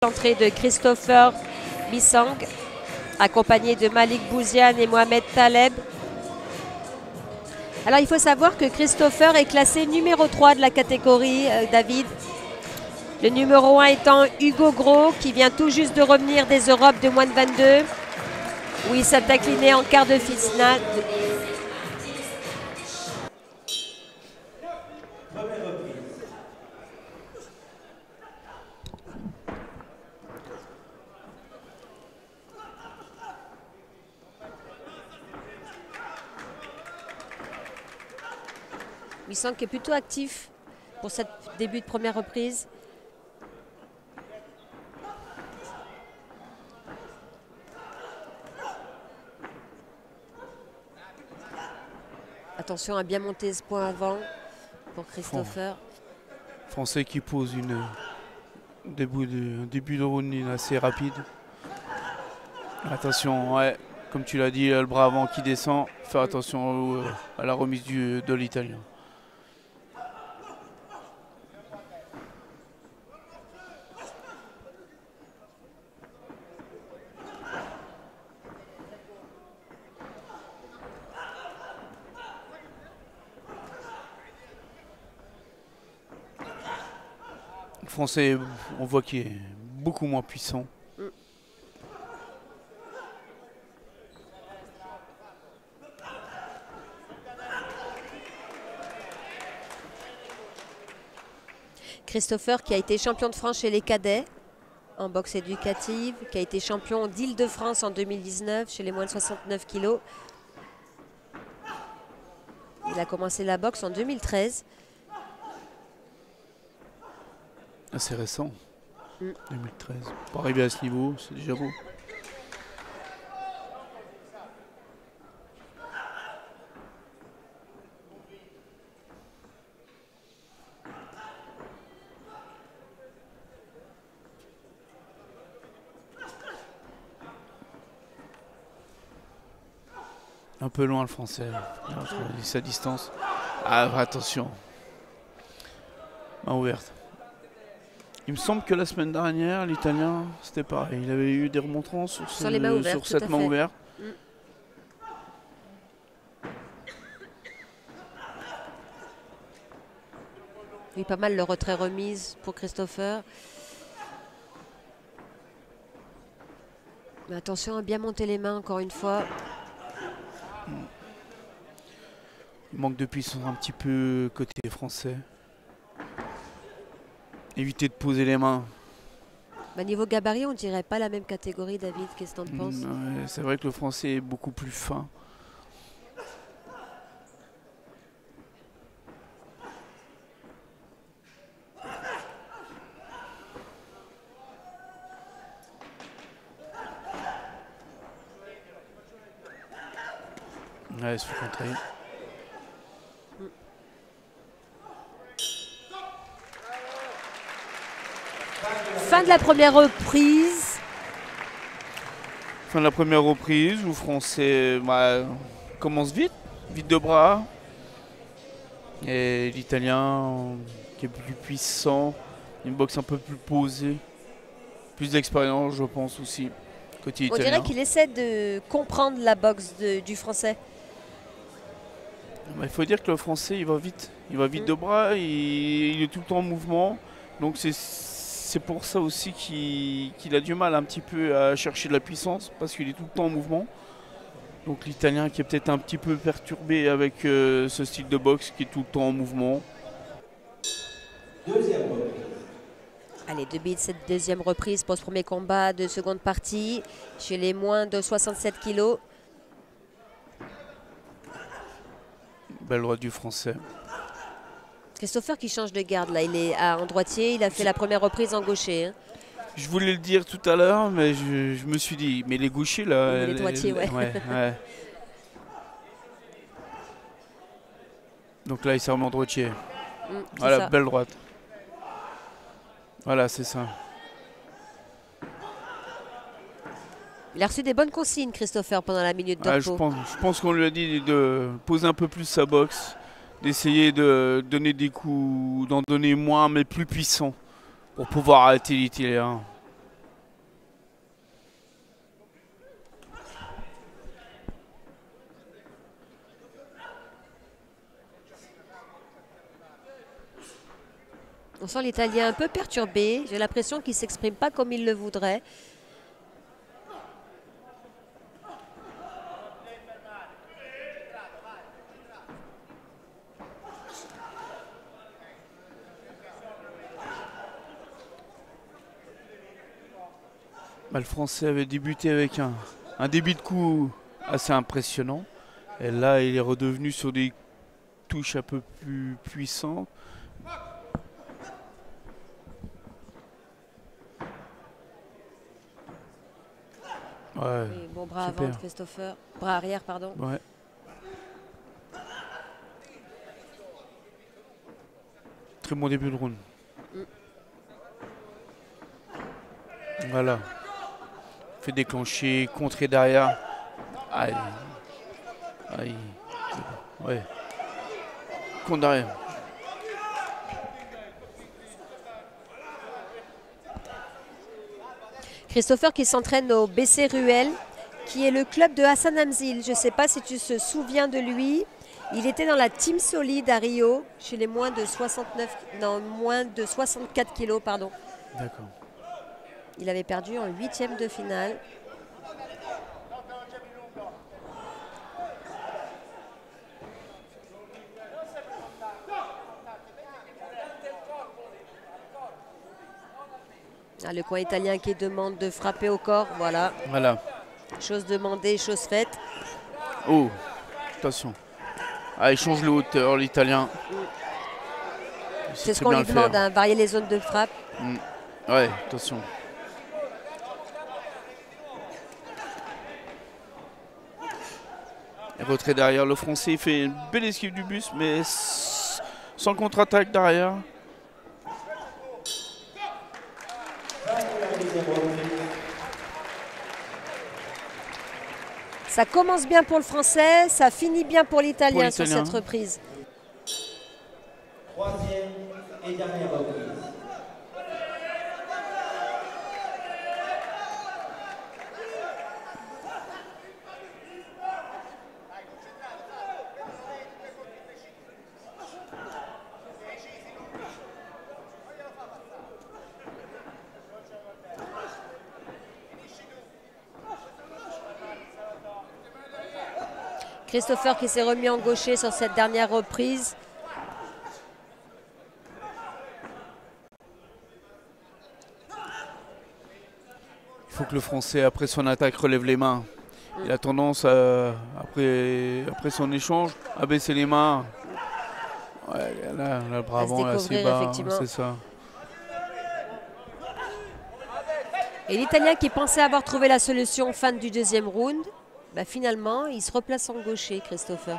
L'entrée de Christopher Bissang, accompagné de Malik Bouziane et Mohamed Taleb. Alors il faut savoir que Christopher est classé numéro 3 de la catégorie, David. Le numéro 1 étant Hugo Gros, qui vient tout juste de revenir des Europes de moins de 22, où il s'est incliné en quart de finale. Bissang qui est plutôt actif pour cette début de première reprise. Attention à bien monter ce point avant pour Christopher. Français qui pose un début de round assez rapide. Attention, ouais, comme tu l'as dit, le bras avant qui descend. Faire attention à la remise de l'Italien. Le Français, on voit qu'il est beaucoup moins puissant. Christopher qui a été champion de France chez les cadets en boxe éducative, qui a été champion d'Île-de-France en 2019 chez les moins de 69 kg. Il a commencé la boxe en 2013. Assez récent, 2013. Pour arriver à ce niveau, c'est déjà beau. Un peu loin le Français, il sa distance. Ah, attention. Main ouverte. Il me semble que la semaine dernière, l'Italien, c'était pareil. Il avait eu des remontrances sur cette main ouverte. Oui, pas mal le retrait remise pour Christopher. Mais attention à bien monter les mains encore une fois. Il manque de puissance un petit peu côté français. Éviter de poser les mains. Bah, niveau gabarit, on dirait pas la même catégorie, David. Qu'est-ce que tu en penses? Ouais, c'est vrai que le français est beaucoup plus fin. Ouais, il se fait contrer. Fin de la première reprise. Fin de la première reprise où le Français commence vite de bras. Et l'Italien qui est plus puissant, une boxe un peu plus posée. Plus d'expérience, je pense aussi, côté italien. On dirait qu'il essaie de comprendre la boxe du Français. Il faut dire que le Français, il va vite de bras, il est tout le temps en mouvement. Donc c'est pour ça aussi qu'il a du mal un petit peu à chercher de la puissance, parce qu'il est tout le temps en mouvement. Donc l'Italien qui est peut-être un petit peu perturbé avec ce style de boxe qui est tout le temps en mouvement. Deuxième reprise. Allez, début de cette deuxième reprise pour ce premier combat de seconde partie chez les moins de 67 kg. Belle droite du Français. Christopher qui change de garde là, il est en droitier, il a fait la première reprise en gaucher. Hein. Je voulais le dire tout à l'heure, mais je me suis dit, mais les gauchers là... Les droitiers, ouais. Ouais. Donc là, il s'est remis en droitier. Voilà, belle droite. Voilà, c'est ça. Il a reçu des bonnes consignes, Christopher, pendant la minute de repos. Je pense qu'on lui a dit de poser un peu plus sa boxe, d'essayer de donner des coups, d'en donner moins, mais plus puissants, pour pouvoir arrêter l'Italien. On sent l'Italien un peu perturbé. J'ai l'impression qu'il ne s'exprime pas comme il le voudrait. Bah, le Français avait débuté avec un débit de coup assez impressionnant. Et là, il est redevenu sur des touches un peu plus puissantes. Ouais, Oui, bon bras super. avant de Christopher. Bras arrière, pardon. Ouais. Très bon début de round. Voilà. Fait déclencher, contrer derrière. Aïe. Aïe. Ouais. Contre derrière. Christopher qui s'entraîne au BC Ruel, qui est le club de Hassan Hamzil. Je ne sais pas si tu te souviens de lui. Il était dans la team solide à Rio, chez les moins de 64 kilos, pardon. D'accord. Il avait perdu en 8e de finale. Ah, le coin italien qui demande de frapper au corps, voilà. Voilà. Chose demandée, chose faite. Oh, attention. Ah, il change le hauteur, l'Italien. C'est ce qu'on lui demande, hein, varier les zones de frappe. Ouais, attention. Et retrait derrière, le Français il fait une belle esquive du bus, mais sans contre-attaque derrière. Ça commence bien pour le Français, ça finit bien pour l'Italien sur cette reprise. Troisième et dernière reprise. Christopher qui s'est remis en gaucher sur cette dernière reprise. Il faut que le Français, après son attaque, relève les mains. Il a tendance, après son échange, à baisser les mains. Ouais, là, le bras avant est assez bas, c'est ça. Et l'Italien qui pensait avoir trouvé la solution fin du deuxième round, bah finalement, il se replace en gaucher, Christopher.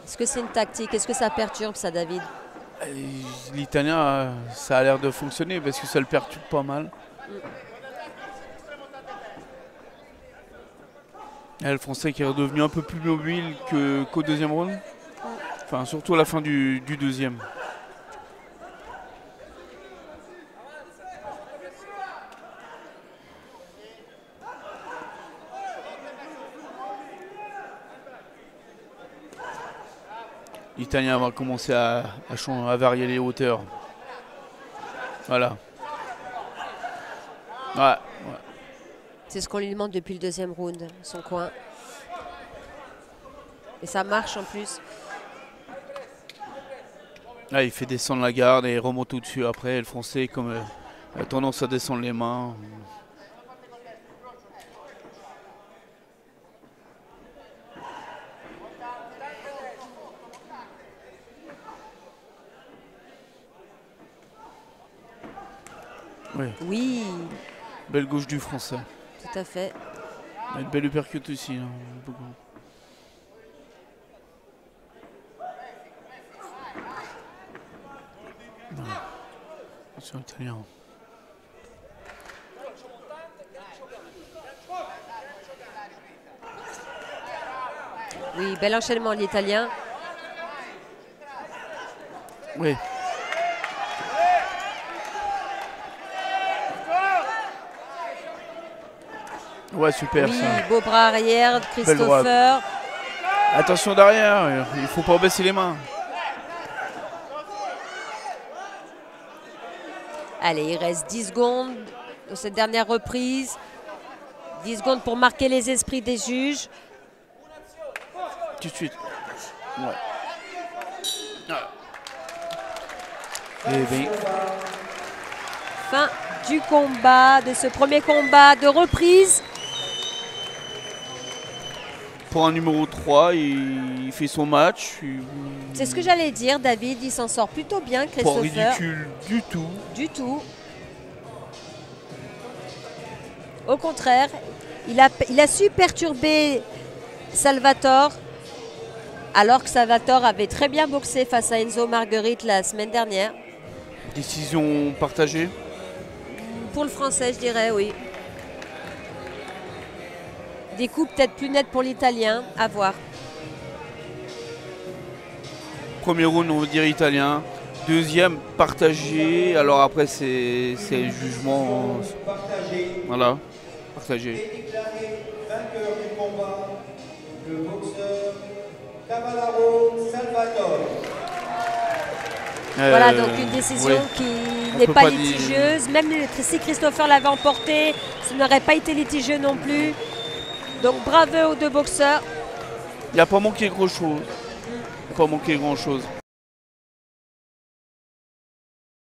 Est-ce que c'est une tactique? Est-ce que ça perturbe ça, David? L'Italien, ça a l'air de fonctionner parce que ça le perturbe pas mal. Et le Français qui est redevenu un peu plus mobile qu'au deuxième round. Enfin, surtout à la fin du deuxième. L'Italien va commencer à varier les hauteurs. Voilà. Ouais. C'est ce qu'on lui demande depuis le deuxième round, son coin. Et ça marche en plus. Là, il fait descendre la garde et il remonte tout dessus après. Le Français comme, a tendance à descendre les mains. Oui. Oui. Belle gauche du Français. Tout à fait. Une belle uppercut aussi. Hein, c'est italien. Oui, bel enchaînement l'Italien. Oui. Ouais, super. Oui, ça. beau bras arrière, Christopher. Attention derrière, il faut pas baisser les mains. Allez, il reste 10 secondes dans cette dernière reprise. 10 secondes pour marquer les esprits des juges. Tout de suite. Ouais. Et bien, Fin du combat, de ce premier combat de reprise. pour un numéro 3, il fait son match. C'est ce que j'allais dire, David, il s'en sort plutôt bien, Pas Christopher. ridicule du tout. Du tout. Au contraire, il a su perturber Salvatore, alors que Salvatore avait très bien boxé face à Enzo Marguerite la semaine dernière. Décision partagée. Pour le français, je dirais, oui. Des coups peut-être plus nets pour l'italien, à voir. Premier round, on va dire italien. Deuxième, partagé. Alors après, c'est le jugement. Voilà, partagé. Et déclaré vainqueur du combat, le boxeur Cavallaro Salvatore. Voilà, donc une décision oui. qui On n'est peut pas pas dire- litigieuse. Même si Christopher l'avait emporté, ce n'aurait pas été litigieux non plus. Donc bravo aux deux boxeurs. Il n'y a pas manqué grand-chose. Il n'a pas manqué grand-chose.